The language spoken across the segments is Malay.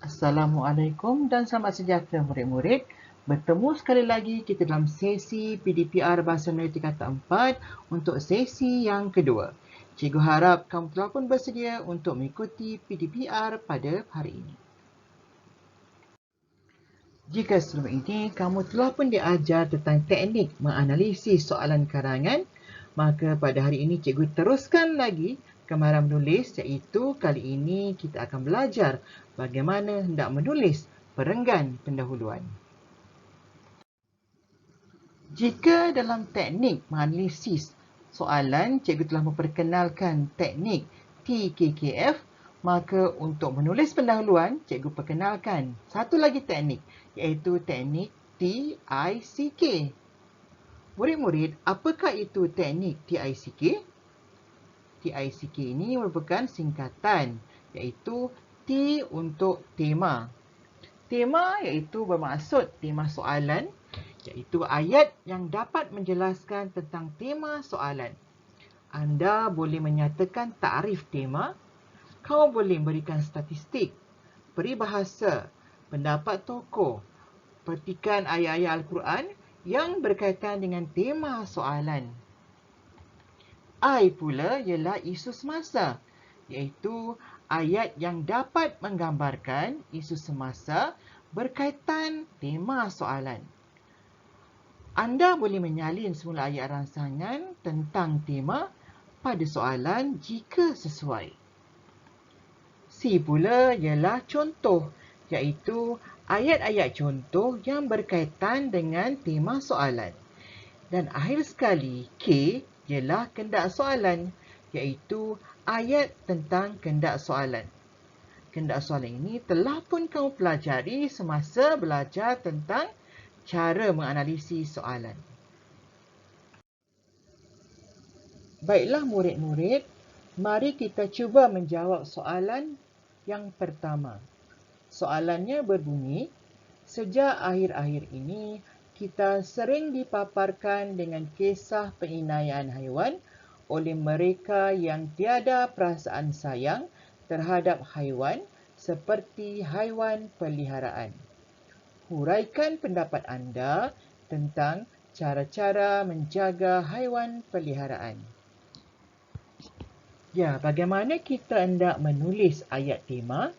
Assalamualaikum dan selamat sejahtera murid-murid. Bertemu sekali lagi kita dalam sesi PDPR Bahasa Melayu Tingkatan 4 untuk sesi yang kedua. Cikgu harap kamu telah pun bersedia untuk mengikuti PDPR pada hari ini. Jika sebelum ini kamu telah pun diajar tentang teknik menganalisis soalan karangan, maka pada hari ini cikgu teruskan lagi kemahiran menulis, iaitu kali ini kita akan belajar bagaimana hendak menulis perenggan pendahuluan. Jika dalam teknik menganalisis soalan, cikgu telah memperkenalkan teknik TKKF, maka untuk menulis pendahuluan, cikgu perkenalkan satu lagi teknik, iaitu teknik TICK. Murid-murid, apakah itu teknik TICK? TICK ini merupakan singkatan, iaitu T untuk tema. Tema iaitu bermaksud tema soalan, iaitu ayat yang dapat menjelaskan tentang tema soalan. Anda boleh menyatakan takrif tema, kau boleh memberikan statistik, peribahasa, pendapat tokoh, petikan ayat-ayat Al-Quran yang berkaitan dengan tema soalan. I pula ialah isu semasa, iaitu ayat yang dapat menggambarkan isu semasa berkaitan tema soalan. Anda boleh menyalin semula ayat rangsangan tentang tema pada soalan jika sesuai. C pula ialah contoh, iaitu ayat-ayat contoh yang berkaitan dengan tema soalan. Dan akhir sekali, K ialah kendak soalan, iaitu ayat tentang kendak soalan. Kendak soalan ini telah pun kamu pelajari semasa belajar tentang cara menganalisis soalan. Baiklah murid-murid, mari kita cuba menjawab soalan yang pertama. Soalannya berbunyi, sejak akhir-akhir ini kita sering dipaparkan dengan kisah penganiayaan haiwan oleh mereka yang tiada perasaan sayang terhadap haiwan seperti haiwan peliharaan. Huraikan pendapat anda tentang cara-cara menjaga haiwan peliharaan. Ya, bagaimana kita hendak menulis ayat tema?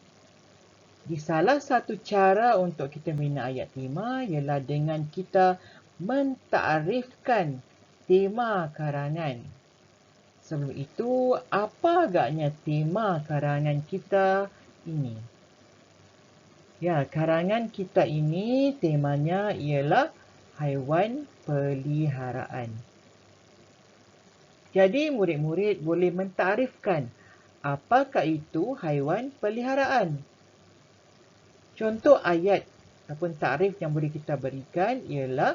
Di salah satu cara untuk kita membina ayat tema ialah dengan kita mentakrifkan tema karangan. Sebelum itu, apa agaknya tema karangan kita ini? Ya, karangan kita ini temanya ialah haiwan peliharaan. Jadi murid-murid boleh mentakrifkan apakah itu haiwan peliharaan. Contoh ayat ataupun takrif yang boleh kita berikan ialah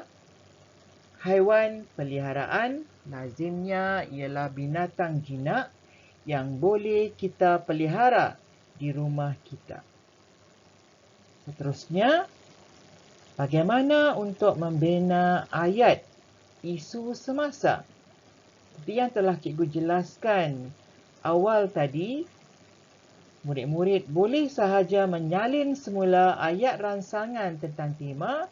haiwan peliharaan lazimnya ialah binatang jinak yang boleh kita pelihara di rumah kita. Seterusnya, bagaimana untuk membina ayat isu semasa? Seperti yang telah cikgu jelaskan awal tadi, murid-murid boleh sahaja menyalin semula ayat rangsangan tentang tema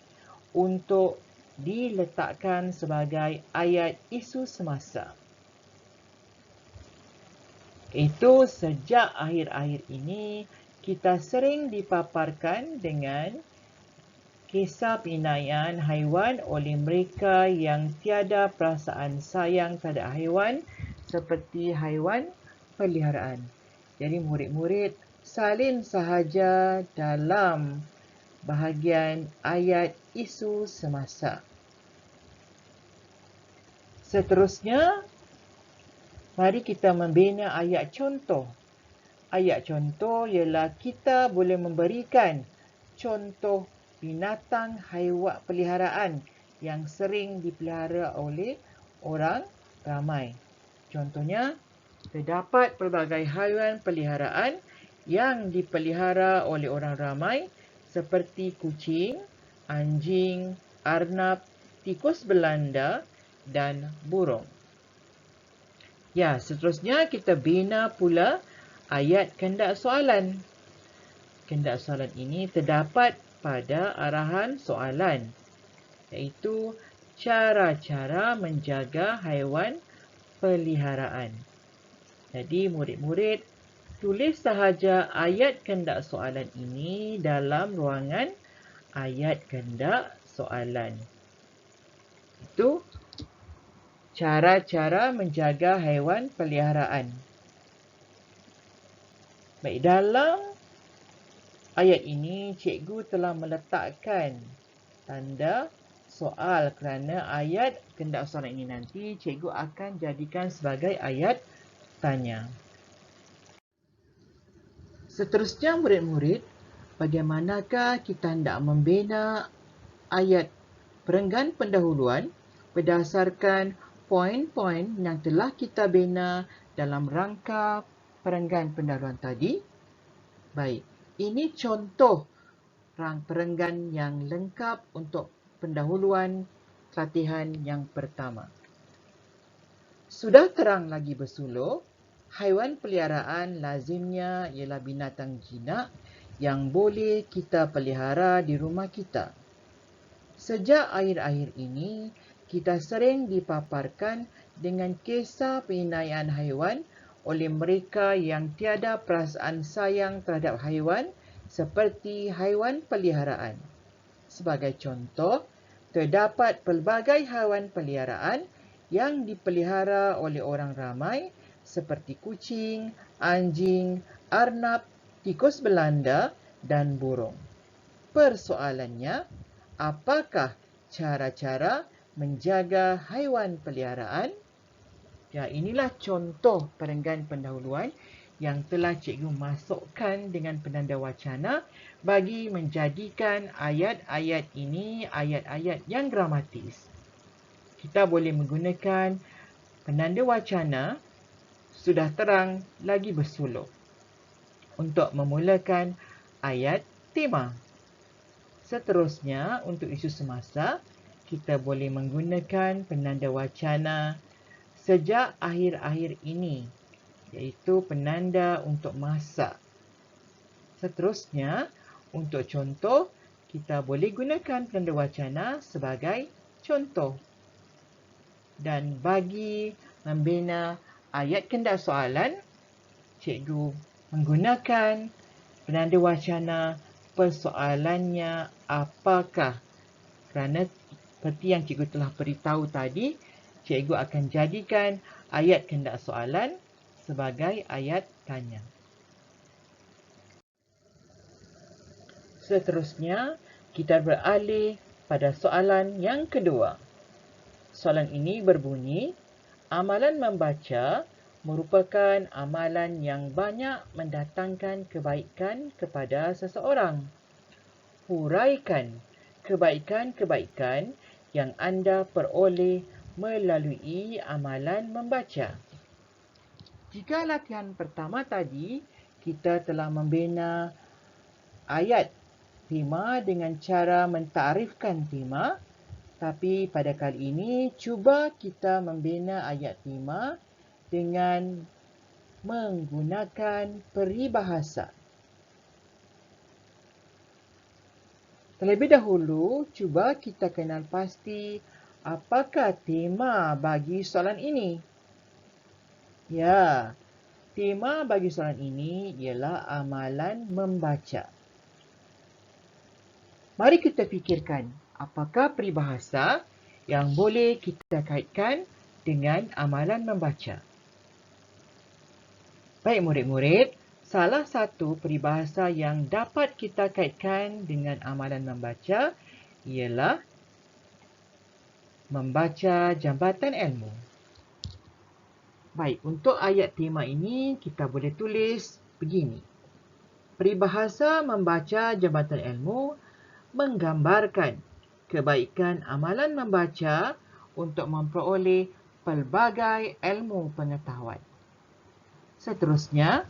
untuk diletakkan sebagai ayat isu semasa. Itu sejak akhir-akhir ini kita sering dipaparkan dengan kisah penganiayaan haiwan oleh mereka yang tiada perasaan sayang terhadap haiwan seperti haiwan peliharaan. Jadi murid-murid salin sahaja dalam bahagian ayat isu semasa. Seterusnya, mari kita membina ayat contoh. Ayat contoh ialah kita boleh memberikan contoh binatang haiwan peliharaan yang sering dipelihara oleh orang ramai. Contohnya, terdapat pelbagai haiwan peliharaan yang dipelihara oleh orang ramai seperti kucing, anjing, arnab, tikus Belanda dan burung. Ya, seterusnya kita bina pula ayat kendak soalan. kehendak soalan ini terdapat pada arahan soalan, iaitu cara-cara menjaga haiwan peliharaan. Jadi murid-murid tulis sahaja ayat kehendak soalan ini dalam ruangan ayat kehendak soalan. Itu cara-cara menjaga haiwan peliharaan. Baik, dalam ayat ini cikgu telah meletakkan tanda soal kerana ayat kehendak soalan ini nanti cikgu akan jadikan sebagai ayat tanya. Seterusnya murid-murid, bagaimanakah kita hendak membina ayat perenggan pendahuluan berdasarkan poin-poin yang telah kita bina dalam rangka perenggan pendahuluan tadi? Baik, ini contoh perenggan yang lengkap untuk pendahuluan latihan yang pertama. Sudah terang lagi bersulur, haiwan peliharaan lazimnya ialah binatang jinak yang boleh kita pelihara di rumah kita. Sejak akhir-akhir ini, kita sering dipaparkan dengan kisah penganiayaan haiwan oleh mereka yang tiada perasaan sayang terhadap haiwan seperti haiwan peliharaan. Sebagai contoh, terdapat pelbagai haiwan peliharaan yang dipelihara oleh orang ramai seperti kucing, anjing, arnab, tikus Belanda dan burung. Persoalannya, apakah cara-cara menjaga haiwan peliharaan? Ya, inilah contoh perenggan pendahuluan yang telah cikgu masukkan dengan penanda wacana bagi menjadikan ayat-ayat ini ayat-ayat yang gramatis. Kita boleh menggunakan penanda wacana sudah terang lagi bersulur untuk memulakan ayat tema. Seterusnya, untuk isu semasa, kita boleh menggunakan penanda wacana sejak akhir-akhir ini, iaitu penanda untuk masa. Seterusnya, untuk contoh, kita boleh gunakan penanda wacana sebagai contoh. Dan bagi membina ayat kehendak soalan, cikgu menggunakan penanda wacana persoalannya apakah. Kerana seperti yang cikgu telah beritahu tadi, cikgu akan jadikan ayat kehendak soalan sebagai ayat tanya. Seterusnya, kita beralih pada soalan yang kedua. Soalan ini berbunyi, amalan membaca merupakan amalan yang banyak mendatangkan kebaikan kepada seseorang. Huraikan kebaikan-kebaikan yang anda peroleh melalui amalan membaca. Jika latihan pertama tadi, kita telah membina ayat tema dengan cara mentarifkan tema, tapi pada kali ini cuba kita membina ayat tema dengan menggunakan peribahasa. Terlebih dahulu, cuba kita kenal pasti apakah tema bagi soalan ini. Ya, tema bagi soalan ini ialah amalan membaca. Mari kita fikirkan apakah peribahasa yang boleh kita kaitkan dengan amalan membaca. Baik murid-murid, salah satu peribahasa yang dapat kita kaitkan dengan amalan membaca ialah membaca jambatan ilmu. Baik, untuk ayat tema ini kita boleh tulis begini. Peribahasa membaca jambatan ilmu menggambarkan kebaikan amalan membaca untuk memperoleh pelbagai ilmu pengetahuan. Seterusnya,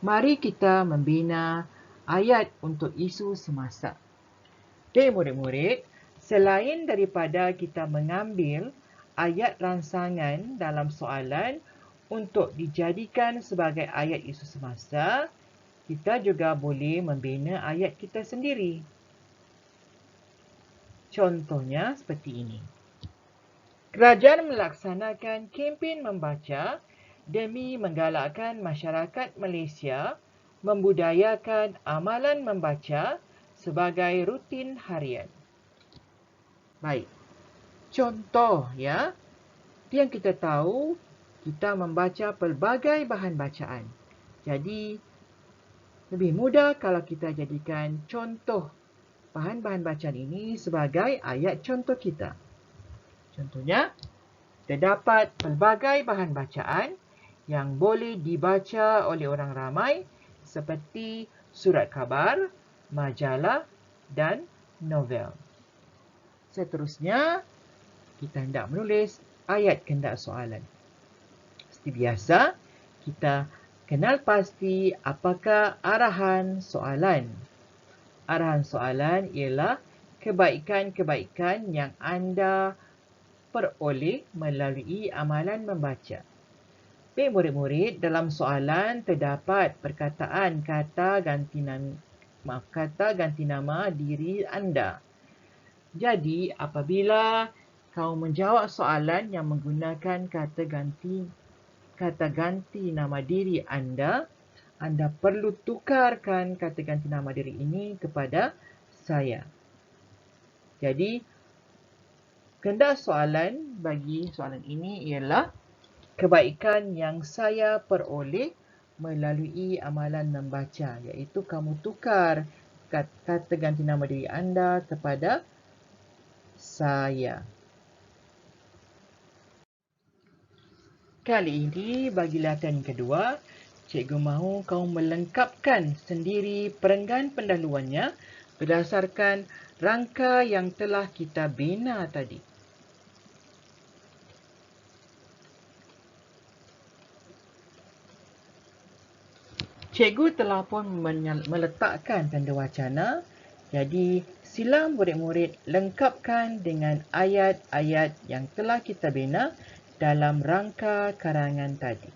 mari kita membina ayat untuk isu semasa. Okey murid-murid, selain daripada kita mengambil ayat rangsangan dalam soalan untuk dijadikan sebagai ayat isu semasa, kita juga boleh membina ayat kita sendiri. Contohnya seperti ini. Kerajaan melaksanakan kempen membaca demi menggalakkan masyarakat Malaysia membudayakan amalan membaca sebagai rutin harian. Baik, contoh ya. Yang kita tahu, kita membaca pelbagai bahan bacaan. Jadi, lebih mudah kalau kita jadikan contoh bahan-bahan bacaan ini sebagai ayat contoh kita. Contohnya, terdapat pelbagai bahan bacaan yang boleh dibaca oleh orang ramai seperti surat khabar, majalah dan novel. Seterusnya, kita hendak menulis ayat kehendak soalan. Seperti biasa, kita kenal pasti apakah arahan soalan. Arahan soalan ialah kebaikan-kebaikan yang anda peroleh melalui amalan membaca. Baik murid-murid, dalam soalan terdapat perkataan kata ganti nama diri anda. Jadi, apabila kau menjawab soalan yang menggunakan kata ganti nama diri anda, anda perlu tukarkan kata ganti nama diri ini kepada saya. Jadi, kehendak soalan bagi soalan ini ialah kebaikan yang saya peroleh melalui amalan membaca, iaitu kamu tukar kata ganti nama diri anda kepada saya. Kali ini bagi latihan kedua, cikgu mahu kau melengkapkan sendiri perenggan pendahuluannya berdasarkan rangka yang telah kita bina tadi. Cikgu telah pun meletakkan tanda wacana, jadi sila murid-murid lengkapkan dengan ayat-ayat yang telah kita bina dalam rangka karangan tadi.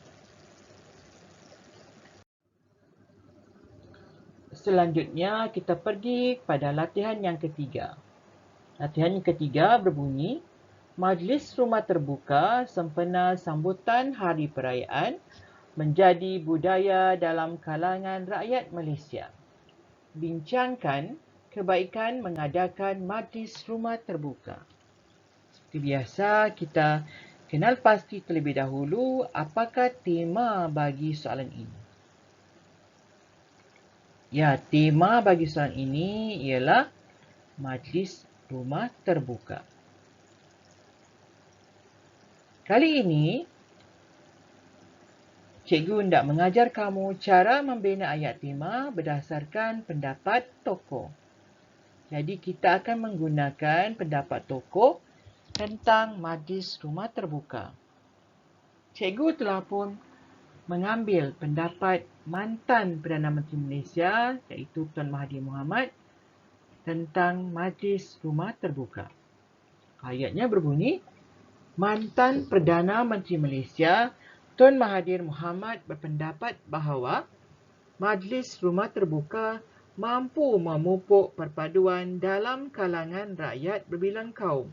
Selanjutnya, kita pergi pada latihan yang ketiga. Latihan yang ketiga berbunyi, Majlis Rumah Terbuka sempena sambutan Hari Perayaan menjadi budaya dalam kalangan rakyat Malaysia. Bincangkan kebaikan mengadakan Majlis Rumah Terbuka. Seperti biasa, kita kenal pasti terlebih dahulu apakah tema bagi soalan ini. Ya, tema bagi soalan ini ialah Majlis Rumah Terbuka. Kali ini, cikgu hendak mengajar kamu cara membina ayat tema berdasarkan pendapat tokoh. Jadi, kita akan menggunakan pendapat tokoh tentang Majlis Rumah Terbuka. Cikgu telah pun mengambil pendapat mantan Perdana Menteri Malaysia, iaitu Tuan Mahathir Mohamad, tentang Majlis Rumah Terbuka. Ayatnya berbunyi, mantan Perdana Menteri Malaysia, Tuan Mahathir Mohamad berpendapat bahawa Majlis Rumah Terbuka mampu memupuk perpaduan dalam kalangan rakyat berbilang kaum.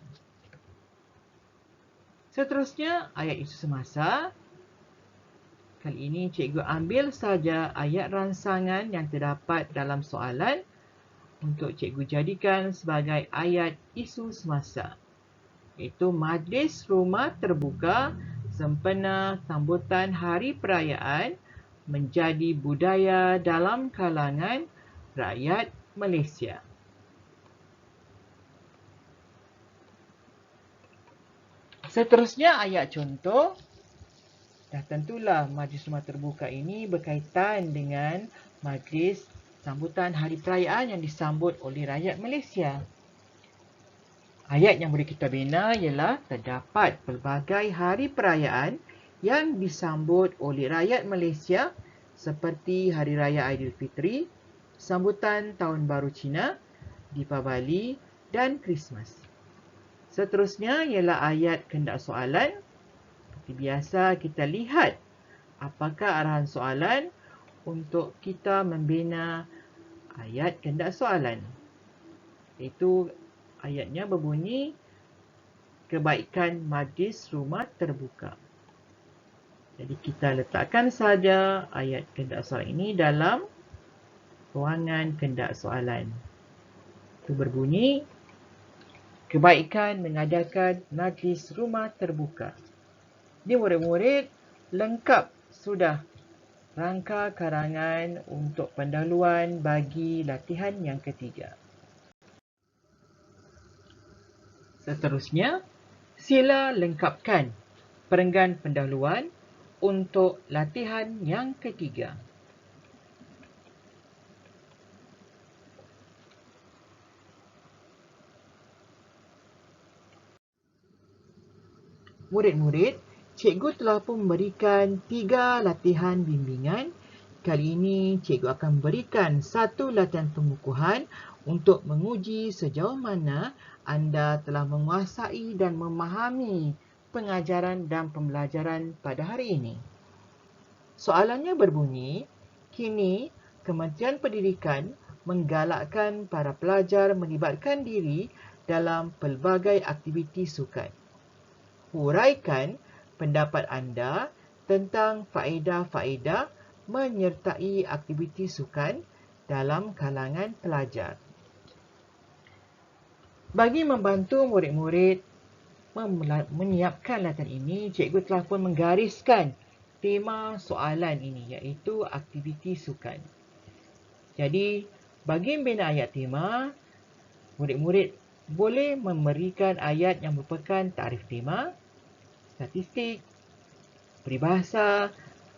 Seterusnya, ayat isu semasa. Kali ini cikgu ambil saja ayat rangsangan yang terdapat dalam soalan untuk cikgu jadikan sebagai ayat isu semasa. Iaitu Majlis Rumah Terbuka sempena sambutan Hari Perayaan menjadi budaya dalam kalangan rakyat Malaysia. Seterusnya ayat contoh. Dah tentulah Majlis Rumah Terbuka ini berkaitan dengan majlis sambutan Hari Perayaan yang disambut oleh rakyat Malaysia. Ayat yang boleh kita bina ialah terdapat pelbagai hari perayaan yang disambut oleh rakyat Malaysia seperti Hari Raya Aidilfitri, sambutan Tahun Baru Cina, Deepavali dan Christmas. Seterusnya ialah ayat kehendak soalan. Seperti biasa, kita lihat apakah arahan soalan untuk kita membina ayat kehendak soalan. Iaitu ayatnya berbunyi, kebaikan majlis rumah terbuka. Jadi kita letakkan saja ayat kehendak soalan ini dalam ruangan kehendak soalan. Itu berbunyi, kebaikan mengadakan majlis rumah terbuka. Di murid-murid lengkap sudah rangka karangan untuk pendahuluan bagi latihan yang ketiga. Seterusnya, sila lengkapkan perenggan pendahuluan untuk latihan yang ketiga. Murid-murid, cikgu telah pun memberikan 3 latihan bimbingan. Kali ini, cikgu akan memberikan 1 latihan pengukuhan untuk menguji sejauh mana anda telah menguasai dan memahami pengajaran dan pembelajaran pada hari ini. Soalannya berbunyi, kini Kementerian Pendidikan menggalakkan para pelajar melibatkan diri dalam pelbagai aktiviti sukan. Huraikan pendapat anda tentang faedah-faedah menyertai aktiviti sukan dalam kalangan pelajar. Bagi membantu murid-murid menyiapkan latihan ini, cikgu telah pun menggariskan tema soalan ini, iaitu aktiviti sukan. Jadi, bagi membina ayat tema, murid-murid boleh memberikan ayat yang merupakan takrif tema, statistik, peribahasa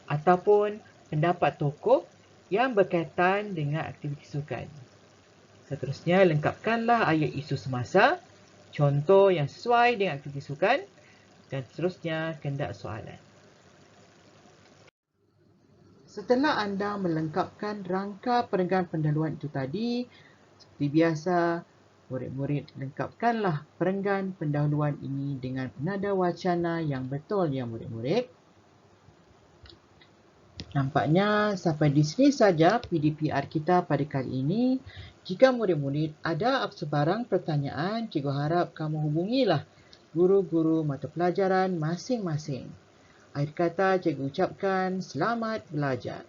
ataupun pendapat tokoh yang berkaitan dengan aktiviti sukan. Seterusnya, lengkapkanlah ayat isu semasa, contoh yang sesuai dengan aktiviti sukan dan seterusnya kehendak soalan. Setelah anda melengkapkan rangka perenggan pendahuluan itu tadi, seperti biasa, murid-murid lengkapkanlah perenggan pendahuluan ini dengan penada wacana yang betul ya murid-murid. Nampaknya sampai di sini saja PDPR kita pada kali ini. Jika murid-murid ada sebarang pertanyaan, cikgu harap kamu hubungilah guru-guru mata pelajaran masing-masing. Akhir kata, cikgu ucapkan selamat belajar.